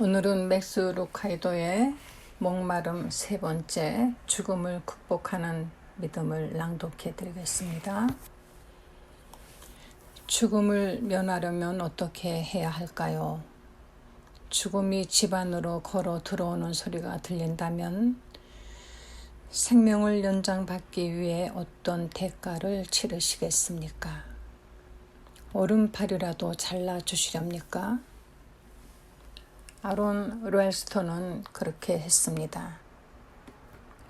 오늘은 맥스 루카이도의 목마름 세 번째 죽음을 극복하는 믿음을 낭독해 드리겠습니다. 죽음을 면하려면 어떻게 해야 할까요? 죽음이 집 안으로 걸어 들어오는 소리가 들린다면 생명을 연장받기 위해 어떤 대가를 치르시겠습니까? 오른팔이라도 잘라주시렵니까? 아론 렐스턴은 그렇게 했습니다.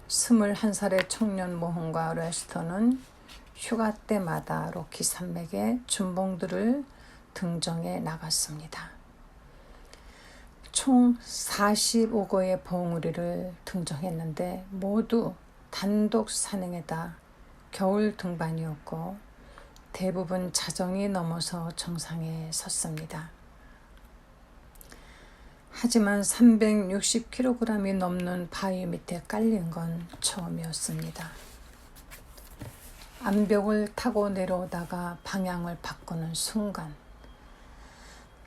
21살의 청년 모험가 렐스턴은 휴가 때마다 로키 산맥의 준봉들을 등정해 나갔습니다. 총 45거의 봉우리를 등정했는데 모두 단독 산행에다 겨울 등반이었고 대부분 자정이 넘어서 정상에 섰습니다. 하지만 360kg이 넘는 바위 밑에 깔린 건 처음이었습니다. 암벽을 타고 내려오다가 방향을 바꾸는 순간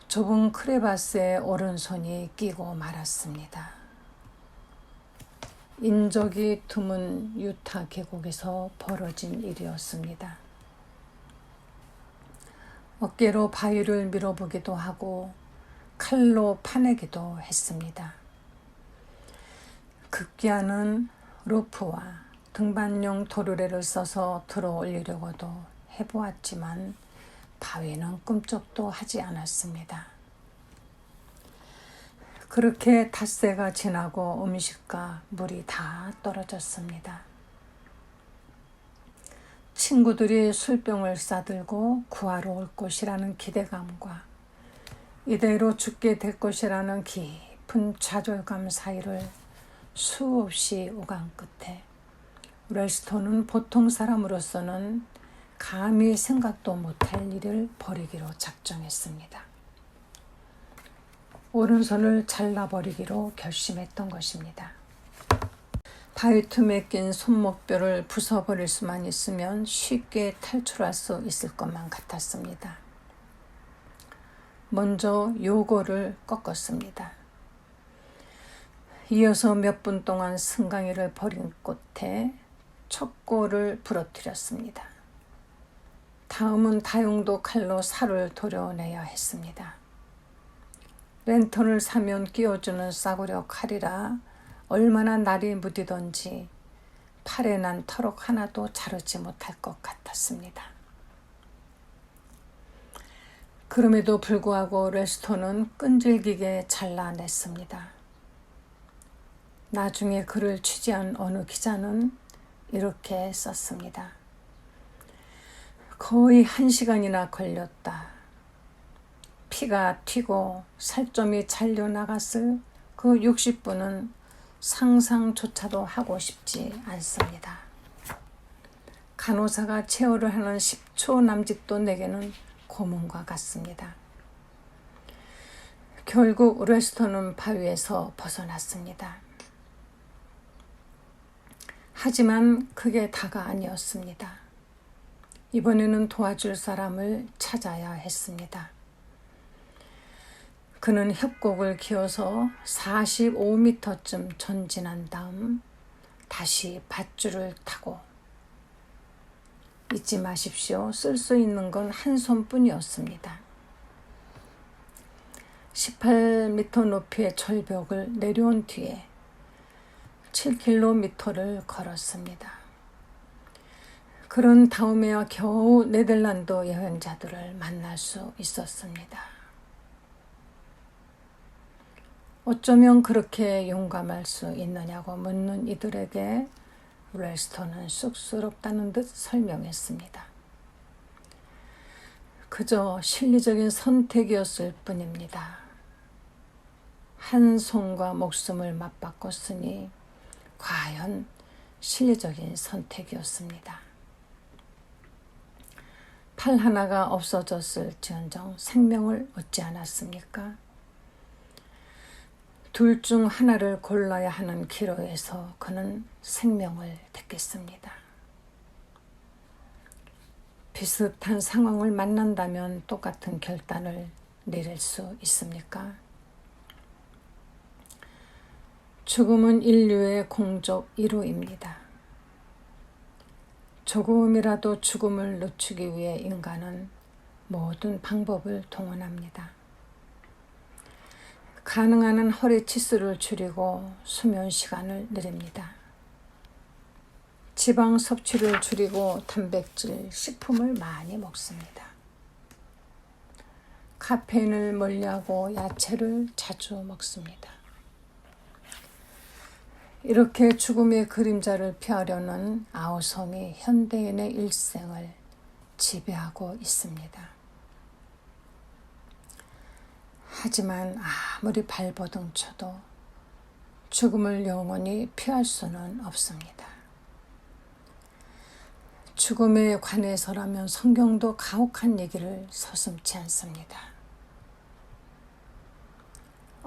좁은 크레바스에 오른손이 끼고 말았습니다. 인적이 드문 유타 계곡에서 벌어진 일이었습니다. 어깨로 바위를 밀어보기도 하고 칼로 파내기도 했습니다. 급기야는 로프와 등반용 도르래를 써서 들어 올리려고도 해보았지만 바위는 꿈쩍도 하지 않았습니다. 그렇게 닷새가 지나고 음식과 물이 다 떨어졌습니다. 친구들이 술병을 싸들고 구하러 올 것이라는 기대감과 이대로 죽게 될 것이라는 깊은 좌절감 사이를 수없이 오간 끝에 렐스턴은 보통 사람으로서는 감히 생각도 못할 일을 벌이기로 작정했습니다. 오른손을 잘라버리기로 결심했던 것입니다. 바위 틈에 낀 손목뼈를 부숴버릴 수만 있으면 쉽게 탈출할 수 있을 것만 같았습니다. 먼저 요고를 꺾었습니다. 이어서 몇 분 동안 승강이를 버린 끝에 척고를 부러뜨렸습니다. 다음은 다용도 칼로 살을 도려내야 했습니다. 랜턴을 사면 끼워주는 싸구려 칼이라 얼마나 날이 무디던지 팔에 난 터럭 하나도 자르지 못할 것 같았습니다. 그럼에도 불구하고 렐스턴은 끈질기게 잘라냈습니다. 나중에 그를 취재한 어느 기자는 이렇게 썼습니다. 거의 1시간이나 걸렸다. 피가 튀고 살점이 잘려나갔을 그 60분은 상상조차도 하고 싶지 않습니다. 간호사가 체어를 하는 10초 남짓도 내게는 고문과 같습니다. 결국 렐스턴은 바위에서 벗어났습니다. 하지만 그게 다가 아니었습니다. 이번에는 도와줄 사람을 찾아야 했습니다. 그는 협곡을 기어서 45m쯤 전진한 다음 다시 밧줄을 타고 잊지 마십시오. 쓸 수 있는 건 한 손뿐이었습니다. 18m 높이의 절벽을 내려온 뒤에 7km를 걸었습니다. 그런 다음에야 겨우 네덜란드 여행자들을 만날 수 있었습니다. 어쩌면 그렇게 용감할 수 있느냐고 묻는 이들에게 렐스턴은 쑥스럽다는 듯 설명했습니다. 그저 실리적인 선택이었을 뿐입니다. 한 손과 목숨을 맞바꿨으니 과연 실리적인 선택이었습니다. 팔 하나가 없어졌을지언정 생명을 얻지 않았습니까? 둘 중 하나를 골라야 하는 기로에서 그는 생명을 택했습니다. 비슷한 상황을 만난다면 똑같은 결단을 내릴 수 있습니까? 죽음은 인류의 공적 이루입니다. 조금이라도 죽음을 늦추기 위해 인간은 모든 방법을 동원합니다. 가능한 한 허리 치수를 줄이고 수면 시간을 늘립니다. 지방 섭취를 줄이고 단백질, 식품을 많이 먹습니다. 카페인을 멀리하고 야채를 자주 먹습니다. 이렇게 죽음의 그림자를 피하려는 아우성이 현대인의 일생을 지배하고 있습니다. 하지만 아무리 발버둥 쳐도 죽음을 영원히 피할 수는 없습니다. 죽음에 관해서라면 성경도 가혹한 얘기를 서슴지 않습니다.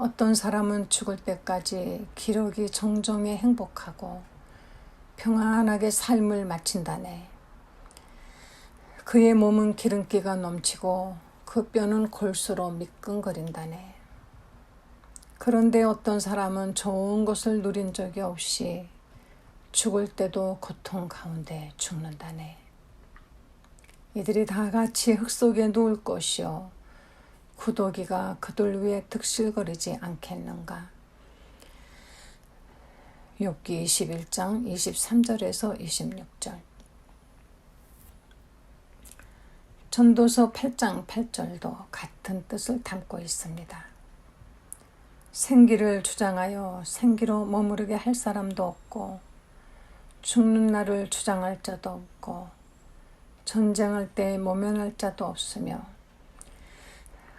어떤 사람은 죽을 때까지 기러기 정정에 행복하고 평안하게 삶을 마친다네. 그의 몸은 기름기가 넘치고 그 뼈는 골수로 미끈거린다네. 그런데 어떤 사람은 좋은 것을 누린 적이 없이 죽을 때도 고통 가운데 죽는다네. 이들이 다 같이 흙 속에 누울 것이요 구더기가 그들 위에 득실거리지 않겠는가. 욥기 21장 23절에서 26절. 전도서 8장 8절도 같은 뜻을 담고 있습니다. 생기를 주장하여 생기로 머무르게 할 사람도 없고 죽는 날을 주장할 자도 없고 전쟁할 때 모면할 자도 없으며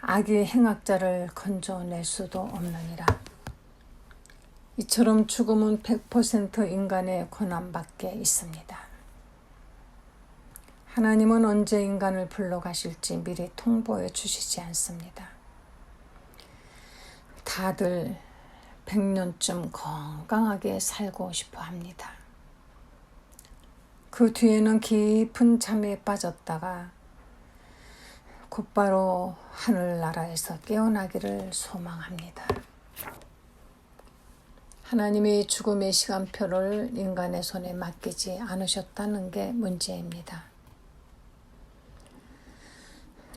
악의 행악자를 건져낼 수도 없느니라. 이처럼 죽음은 100% 인간의 권한 밖에 있습니다. 하나님은 언제 인간을 불러가실지 미리 통보해 주시지 않습니다. 다들 100년쯤 건강하게 살고 싶어 합니다. 그 뒤에는 깊은 잠에 빠졌다가 곧바로 하늘나라에서 깨어나기를 소망합니다. 하나님이 죽음의 시간표를 인간의 손에 맡기지 않으셨다는 게 문제입니다.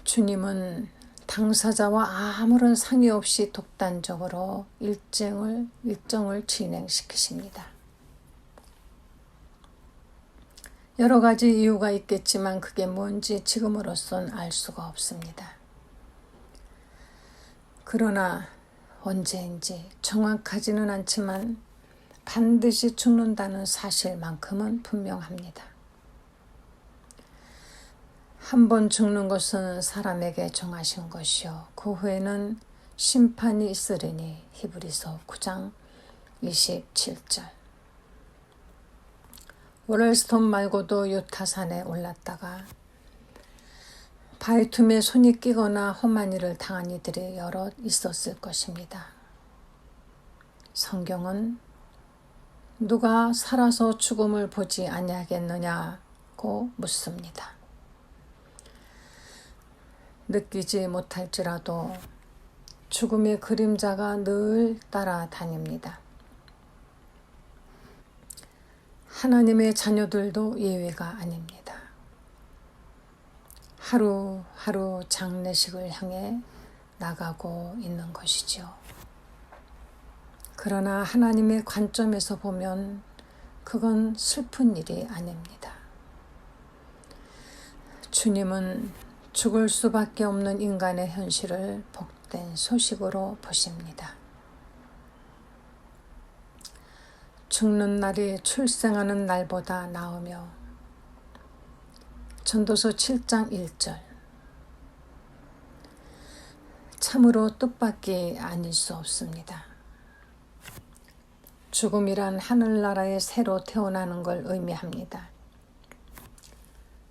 주님은 당사자와 아무런 상의 없이 독단적으로 일정을 진행시키십니다. 여러 가지 이유가 있겠지만 그게 뭔지 지금으로선 알 수가 없습니다. 그러나 언제인지 정확하지는 않지만 반드시 죽는다는 사실만큼은 분명합니다. 한 번 죽는 것은 사람에게 정하신 것이요 그 후에는 심판이 있으리니 히브리서 9장 27절. 월스톤 말고도 유타산에 올랐다가 바위 틈에 손이 끼거나 험한 일을 당한 이들이 여럿 있었을 것입니다. 성경은 누가 살아서 죽음을 보지 아니하겠느냐고 묻습니다. 느끼지 못할지라도 죽음의 그림자가 늘 따라다닙니다. 하나님의 자녀들도 예외가 아닙니다. 하루하루 장례식을 향해 나가고 있는 것이죠. 그러나 하나님의 관점에서 보면 그건 슬픈 일이 아닙니다. 주님은 죽을 수밖에 없는 인간의 현실을 복된 소식으로 보십니다. 죽는 날이 출생하는 날보다 나으며 전도서 7장 1절. 참으로 뜻밖이 아닐 수 없습니다. 죽음이란 하늘나라에 새로 태어나는 걸 의미합니다.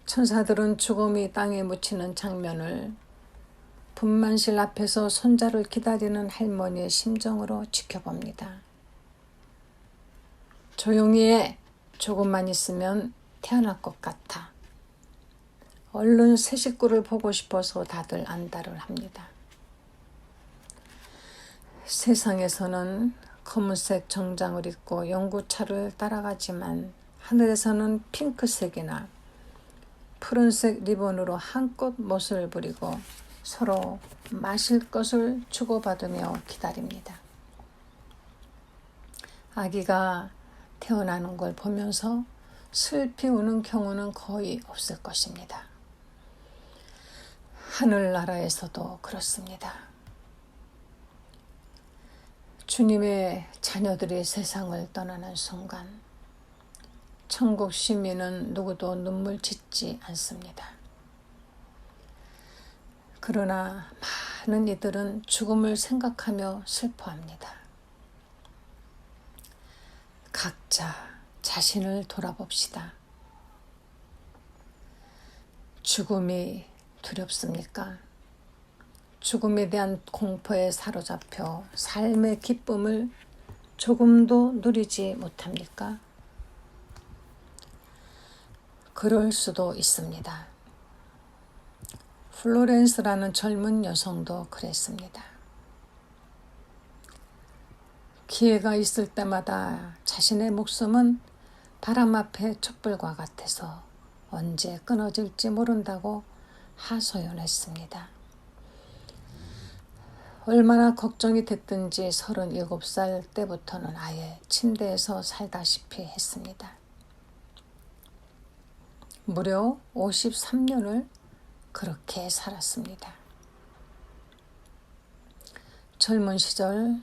천사들은 죽음이 땅에 묻히는 장면을 분만실 앞에서 손자를 기다리는 할머니의 심정으로 지켜봅니다. 조용히 해. 조금만 있으면 태어날 것 같아. 얼른 새 식구를 보고 싶어서 다들 안달을 합니다. 세상에서는 검은색 정장을 입고 연구차를 따라가지만 하늘에서는 핑크색이나 푸른색 리본으로 한껏 멋을 부리고 서로 마실 것을 주고받으며 기다립니다. 아기가 태어나는 걸 보면서 슬피 우는 경우는 거의 없을 것입니다. 하늘나라에서도 그렇습니다. 주님의 자녀들이 세상을 떠나는 순간 천국 시민은 누구도 눈물 짓지 않습니다. 그러나 많은 이들은 죽음을 생각하며 슬퍼합니다. 각자 자신을 돌아봅시다. 죽음이 두렵습니까? 죽음에 대한 공포에 사로잡혀 삶의 기쁨을 조금도 누리지 못합니까? 그럴 수도 있습니다. 플로렌스라는 젊은 여성도 그랬습니다. 기회가 있을 때마다 자신의 목숨은 바람 앞에 촛불과 같아서 언제 끊어질지 모른다고 하소연했습니다. 얼마나 걱정이 됐든지 37살 때부터는 아예 침대에서 살다시피 했습니다. 무려 53년을 그렇게 살았습니다. 젊은 시절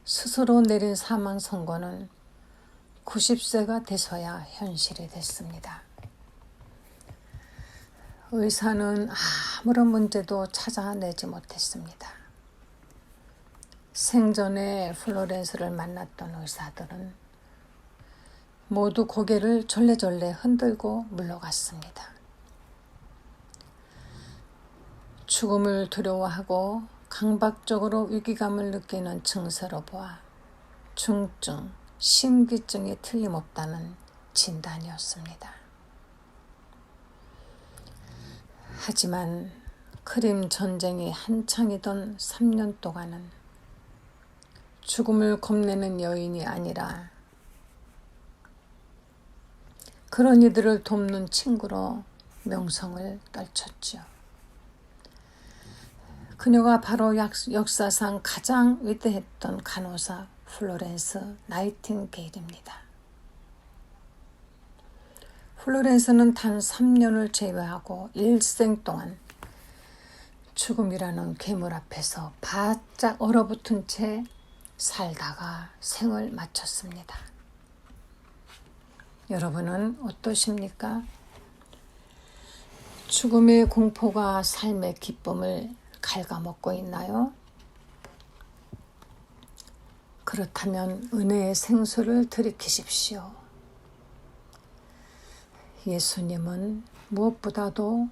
스스로 내린 사망 선고는 90세가 돼서야 현실이 됐습니다. 의사는 아무런 문제도 찾아내지 못했습니다. 생전에 플로렌스를 만났던 의사들은 모두 고개를 절레절레 흔들고 물러갔습니다. 죽음을 두려워하고 강박적으로 위기감을 느끼는 증세로 보아 중증, 심기증이 틀림없다는 진단이었습니다. 하지만 크림 전쟁이 한창이던 3년 동안은 죽음을 겁내는 여인이 아니라 그런 이들을 돕는 친구로 명성을 떨쳤죠. 그녀가 바로 역사상 가장 위대했던 간호사 플로렌스 나이팅게일입니다. 플로렌스는 단 3년을 제외하고 일생 동안 죽음이라는 괴물 앞에서 바짝 얼어붙은 채 살다가 생을 마쳤습니다. 여러분은 어떠십니까? 죽음의 공포가 삶의 기쁨을 갉아먹고 있나요? 그렇다면 은혜의 생수를 들이키십시오. 예수님은 무엇보다도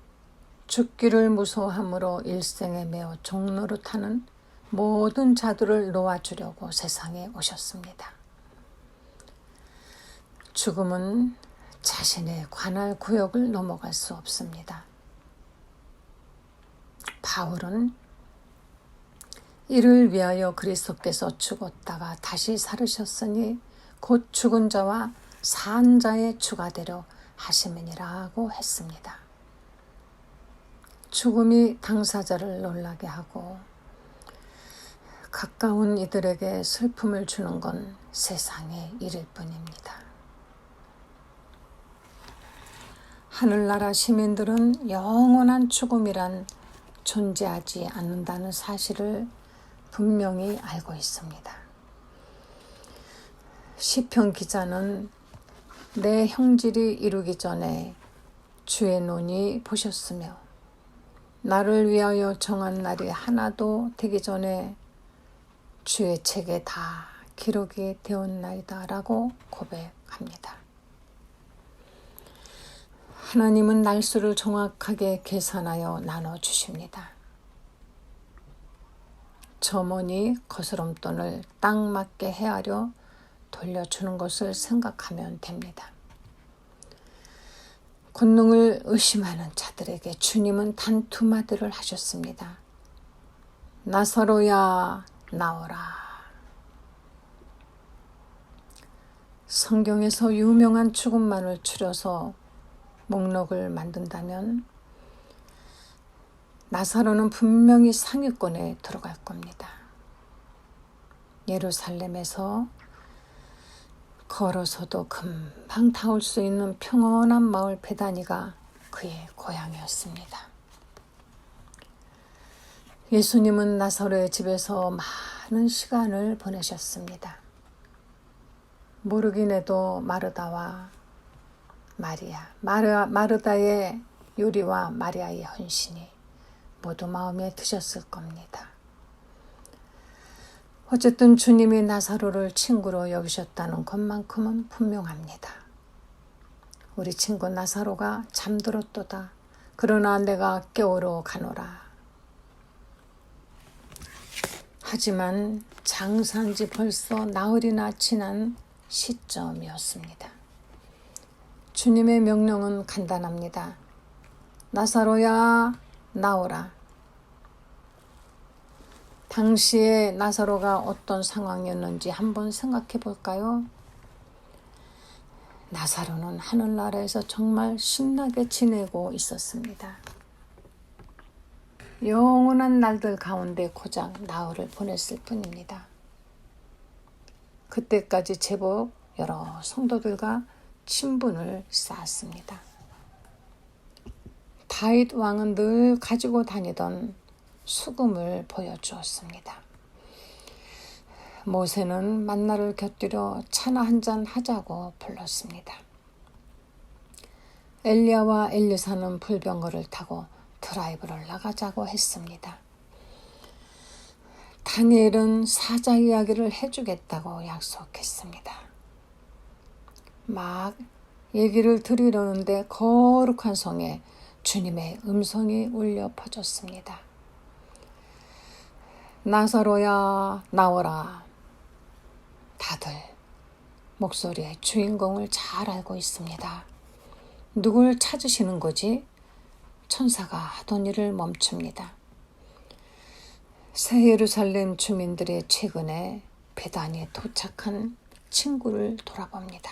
죽기를 무서워함으로 일생에 매어 종노릇하는 모든 자들을 놓아주려고 세상에 오셨습니다. 죽음은 자신의 관할 구역을 넘어갈 수 없습니다. 바울은 이를 위하여 그리스도께서 죽었다가 다시 살으셨으니 곧 죽은 자와 산 자의 주가되려 하심이니라고 했습니다. 죽음이 당사자를 놀라게 하고 가까운 이들에게 슬픔을 주는 건 세상의 일일 뿐입니다. 하늘나라 시민들은 영원한 죽음이란 존재하지 않는다는 사실을 분명히 알고 있습니다. 시편 기자는 내 형질이 이루기 전에 주의 눈이 보셨으며 나를 위하여 정한 날이 하나도 되기 전에 주의 책에 다 기록이 되었나이다 라고 고백합니다. 하나님은 날수를 정확하게 계산하여 나눠주십니다. 점원이 거스름돈을 딱 맞게 헤아려 돌려주는 것을 생각하면 됩니다. 권능을 의심하는 자들에게 주님은 단 2마디를 하셨습니다. 나사로야 나오라. 성경에서 유명한 죽음만을 추려서 목록을 만든다면 나사로는 분명히 상위권에 들어갈 겁니다. 예루살렘에서 걸어서도 금방 닿을 수 있는 평온한 마을 베다니가 그의 고향이었습니다. 예수님은 나사로의 집에서 많은 시간을 보내셨습니다. 모르긴 해도 마르다와 마르다의 요리와 마리아의 헌신이 모두 마음에 드셨을 겁니다. 어쨌든 주님이 나사로를 친구로 여기셨다는 것만큼은 분명합니다. 우리 친구 나사로가 잠들었도다. 그러나 내가 깨우러 가노라. 하지만 장사한 지 벌써 나흘이나 지난 시점이었습니다. 주님의 명령은 간단합니다. 나사로야, 나오라. 당시에 나사로가 어떤 상황이었는지 한번 생각해 볼까요? 나사로는 하늘나라에서 정말 신나게 지내고 있었습니다. 영원한 날들 가운데 고작 나흘을 보냈을 뿐입니다. 그때까지 제법 여러 성도들과 친분을 쌓았습니다. 다윗 왕은 늘 가지고 다니던 수금을 보여주었습니다. 모세는 만나를 곁들여 차나 한잔 하자고 불렀습니다. 엘리야와 엘리사는 불병거를 타고 드라이브를 나가자고 했습니다. 다니엘은 사자 이야기를 해주겠다고 약속했습니다. 막 얘기를 들으려는데 거룩한 성에 주님의 음성이 울려 퍼졌습니다. 나사로야, 나오라. 다들 목소리의 주인공을 잘 알고 있습니다. 누굴 찾으시는 거지? 천사가 하던 일을 멈춥니다. 새 예루살렘 주민들이 최근에 베다니에 도착한 친구를 돌아봅니다.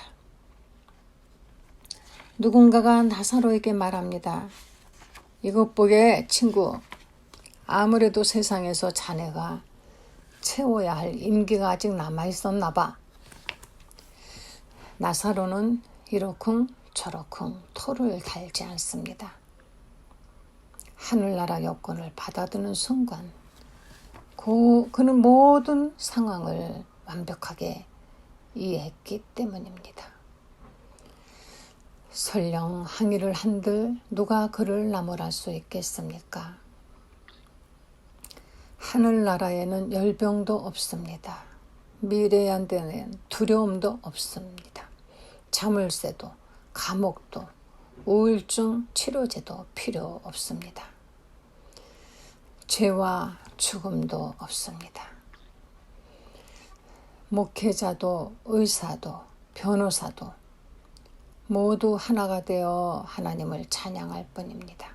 누군가가 나사로에게 말합니다. 이것 보게 친구, 아무래도 세상에서 자네가 채워야 할 임기가 아직 남아있었나 봐. 나사로는 이러쿵 저러쿵 토를 달지 않습니다. 하늘나라 여권을 받아드는 순간 그는 모든 상황을 완벽하게 이해했기 때문입니다. 설령 항의를 한들 누가 그를 나무랄 수 있겠습니까? 하늘나라에는 열병도 없습니다. 미래에 대한 두려움도 없습니다. 자물쇠도 감옥도 우울증 치료제도 필요 없습니다. 죄와 죽음도 없습니다. 목회자도 의사도 변호사도 모두 하나가 되어 하나님을 찬양할 뿐입니다.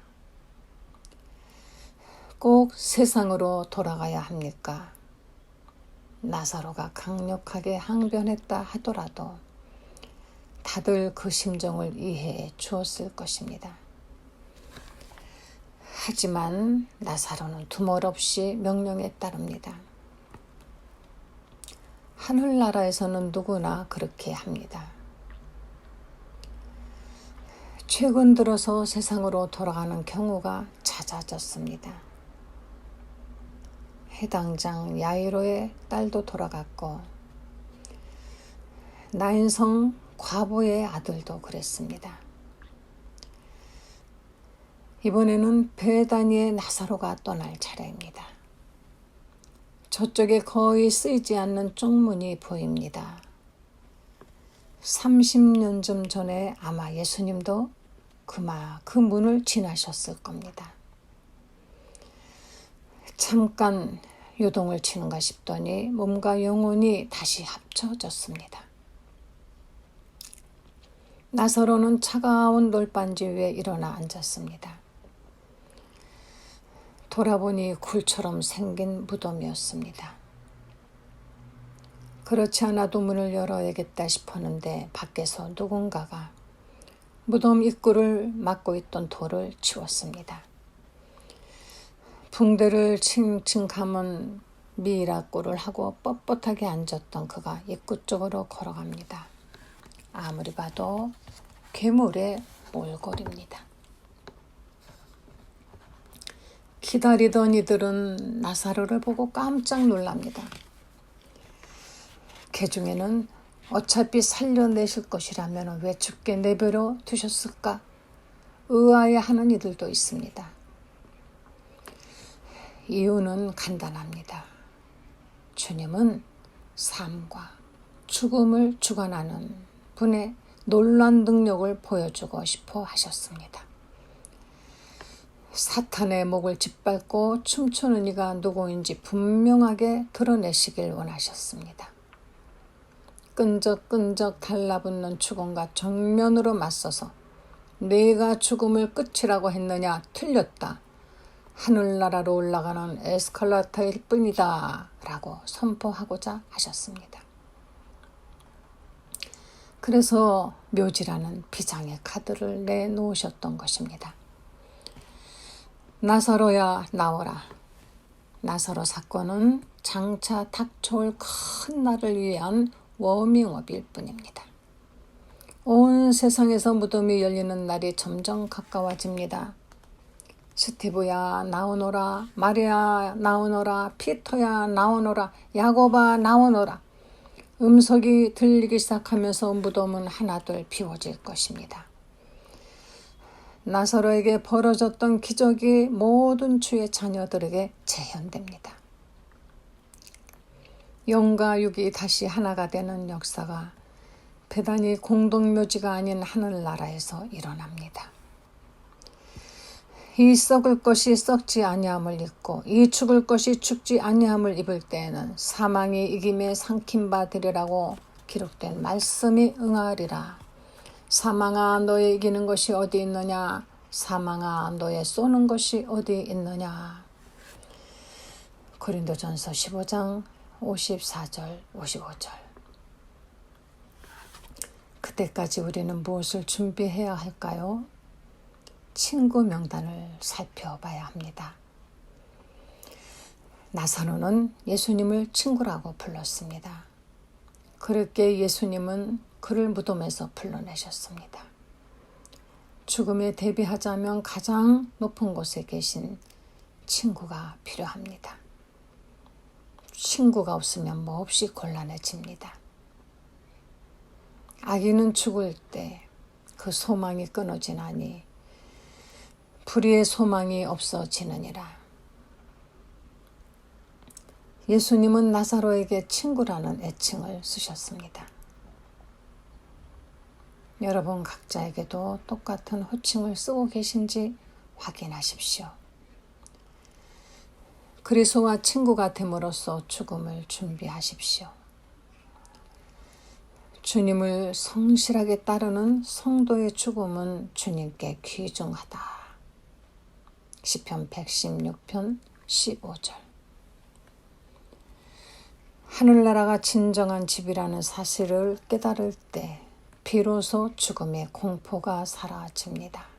꼭 세상으로 돌아가야 합니까? 나사로가 강력하게 항변했다 하더라도 다들 그 심정을 이해해 주었을 것입니다. 하지만 나사로는 두말없이 명령에 따릅니다. 하늘나라에서는 누구나 그렇게 합니다. 최근 들어서 세상으로 돌아가는 경우가 잦아졌습니다. 해당장 야이로의 딸도 돌아갔고 나인성 과부의 아들도 그랬습니다. 이번에는 베다니의 나사로가 떠날 차례입니다. 저쪽에 거의 쓰이지 않는 쪽문이 보입니다. 30년쯤 전에 아마 예수님도 그 문을 지나셨을 겁니다. 잠깐 요동을 치는가 싶더니 몸과 영혼이 다시 합쳐졌습니다. 나사로는 차가운 돌반지 위에 일어나 앉았습니다. 돌아보니 굴처럼 생긴 무덤이었습니다. 그렇지 않아도 문을 열어야겠다 싶었는데 밖에서 누군가가 무덤 입구를 막고 있던 돌을 치웠습니다. 붕대를 칭칭 감은 미라꼴을 하고 뻣뻣하게 앉았던 그가 입구 쪽으로 걸어갑니다. 아무리 봐도 괴물의 몰골입니다. 기다리던 이들은 나사로를 보고 깜짝 놀랍니다. 그 중에는 어차피 살려내실 것이라면 왜 죽게 내버려 두셨을까? 의아해하는 이들도 있습니다. 이유는 간단합니다. 주님은 삶과 죽음을 주관하는 분의 놀라운 능력을 보여주고 싶어 하셨습니다. 사탄의 목을 짓밟고 춤추는 이가 누구인지 분명하게 드러내시길 원하셨습니다. 끈적끈적 달라붙는 죽음과 정면으로 맞서서 내가 죽음을 끝이라고 했느냐? 틀렸다. 하늘나라로 올라가는 에스컬레이터일 뿐이다 라고 선포하고자 하셨습니다. 그래서 묘지라는 비장의 카드를 내놓으셨던 것입니다. 나사로야 나오라. 나사로 사건은 장차 닥쳐올 큰 날을 위한 워밍업일 뿐입니다. 온 세상에서 무덤이 열리는 날이 점점 가까워집니다. 스티브야 나오너라, 마리아 나오너라, 피터야 나오너라, 야고바 나오너라. 음성이 들리기 시작하면서 무덤은 하나둘 비워질 것입니다. 나사로에게 벌어졌던 기적이 모든 주의 자녀들에게 재현됩니다. 영과 육이 다시 하나가 되는 역사가 배단이 공동묘지가 아닌 하늘나라에서 일어납니다. 이 썩을 것이 썩지 아니함을 입고 이 죽을 것이 죽지 아니함을 입을 때에는 사망이 이김에 삼킨 바 되리라고 기록된 말씀이 응하리라. 사망아 너의 이기는 것이 어디 있느냐? 사망아 너의 쏘는 것이 어디 있느냐? 고린도전서 15장 54절 55절. 그때까지 우리는 무엇을 준비해야 할까요? 친구 명단을 살펴봐야 합니다. 나사로는 예수님을 친구라고 불렀습니다. 그렇게 예수님은 그를 무덤에서 불러내셨습니다. 죽음에 대비하자면 가장 높은 곳에 계신 친구가 필요합니다. 친구가 없으면 몹시 곤란해집니다. 아기는 죽을 때 그 소망이 끊어지나니 불의의 소망이 없어지느니라. 예수님은 나사로에게 친구라는 애칭을 쓰셨습니다. 여러분 각자에게도 똑같은 호칭을 쓰고 계신지 확인하십시오. 그리스도와 친구가 됨으로써 죽음을 준비하십시오. 주님을 성실하게 따르는 성도의 죽음은 주님께 귀중하다. 시편 116편 15절. 하늘나라가 진정한 집이라는 사실을 깨달을 때 비로소 죽음의 공포가 사라집니다.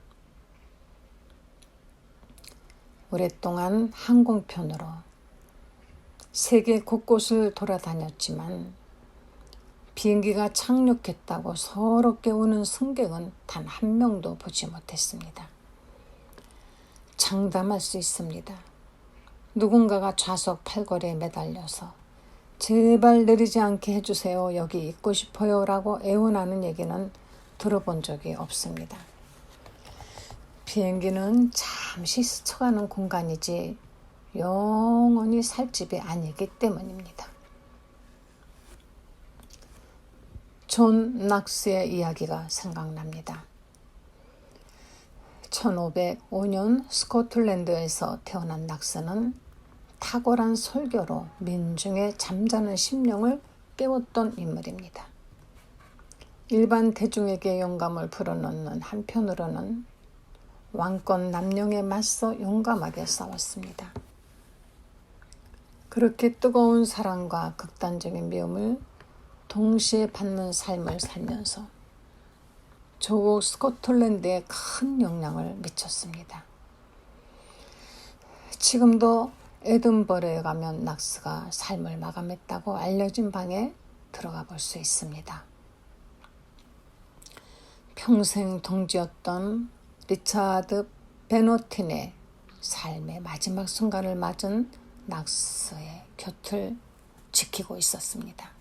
오랫동안 항공편으로 세계 곳곳을 돌아다녔지만 비행기가 착륙했다고 서럽게 우는 승객은 단 한 명도 보지 못했습니다. 장담할 수 있습니다. 누군가가 좌석 팔걸이에 매달려서 제발 내리지 않게 해주세요. 여기 있고 싶어요. 라고 애원하는 얘기는 들어본 적이 없습니다. 비행기는 잠시 스쳐가는 공간이지 영원히 살 집이 아니기 때문입니다. 존 낙스의 이야기가 생각납니다. 1505년 스코틀랜드에서 태어난 낙스는 탁월한 설교로 민중의 잠자는 심령을 깨웠던 인물입니다. 일반 대중에게 영감을 불어넣는 한편으로는 왕권 남용에 맞서 용감하게 싸웠습니다. 그렇게 뜨거운 사랑과 극단적인 미움을 동시에 받는 삶을 살면서 조국 스코틀랜드에 큰 영향을 미쳤습니다. 지금도 에든버러에 가면 낙스가 삶을 마감했다고 알려진 방에 들어가 볼 수 있습니다. 평생 동지였던 리차드 베너틴의 삶의 마지막 순간을 맞은 낙스의 곁을 지키고 있었습니다.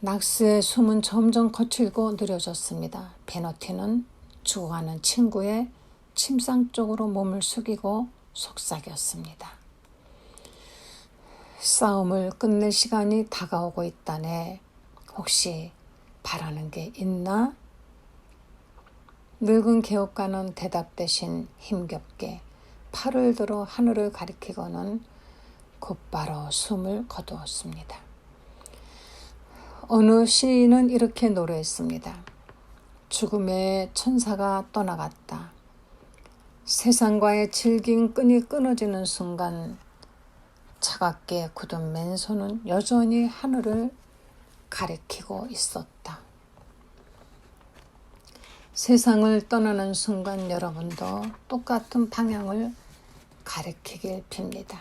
낙스의 숨은 점점 거칠고 느려졌습니다. 베너틴은 죽어가는 친구의 침상 쪽으로 몸을 숙이고 속삭였습니다. 싸움을 끝낼 시간이 다가오고 있다네. 혹시 바라는 게 있나? 늙은 개업가는 대답 대신 힘겹게 팔을 들어 하늘을 가리키고는 곧바로 숨을 거두었습니다. 어느 시인은 이렇게 노래했습니다. 죽음의 천사가 떠나갔다. 세상과의 질긴 끈이 끊어지는 순간 차갑게 굳은 맨손은 여전히 하늘을 가리키고 있었다. 세상을 떠나는 순간 여러분도 똑같은 방향을 가리키길 빕니다.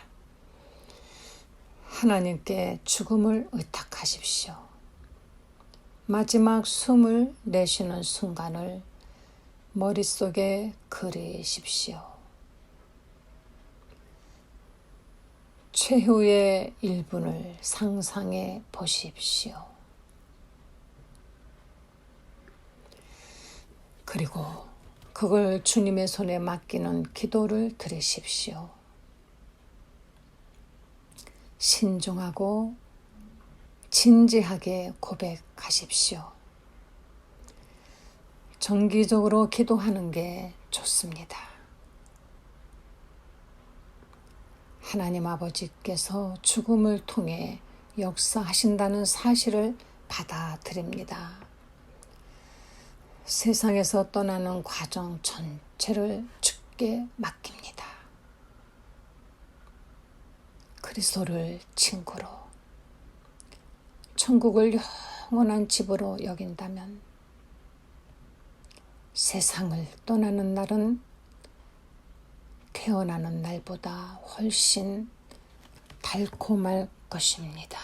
하나님께 죽음을 의탁하십시오. 마지막 숨을 내쉬는 순간을 머릿속에 그리십시오. 최후의 1분을 상상해 보십시오. 그리고 그걸 주님의 손에 맡기는 기도를 드리십시오. 신중하고 진지하게 고백하십시오. 정기적으로 기도하는 게 좋습니다. 하나님 아버지께서 죽음을 통해 역사하신다는 사실을 받아들입니다. 세상에서 떠나는 과정 전체를 주께 맡깁니다. 그리스도를 친구로, 천국을 영원한 집으로 여긴다면 세상을 떠나는 날은 태어나는 날보다 훨씬 달콤할 것입니다.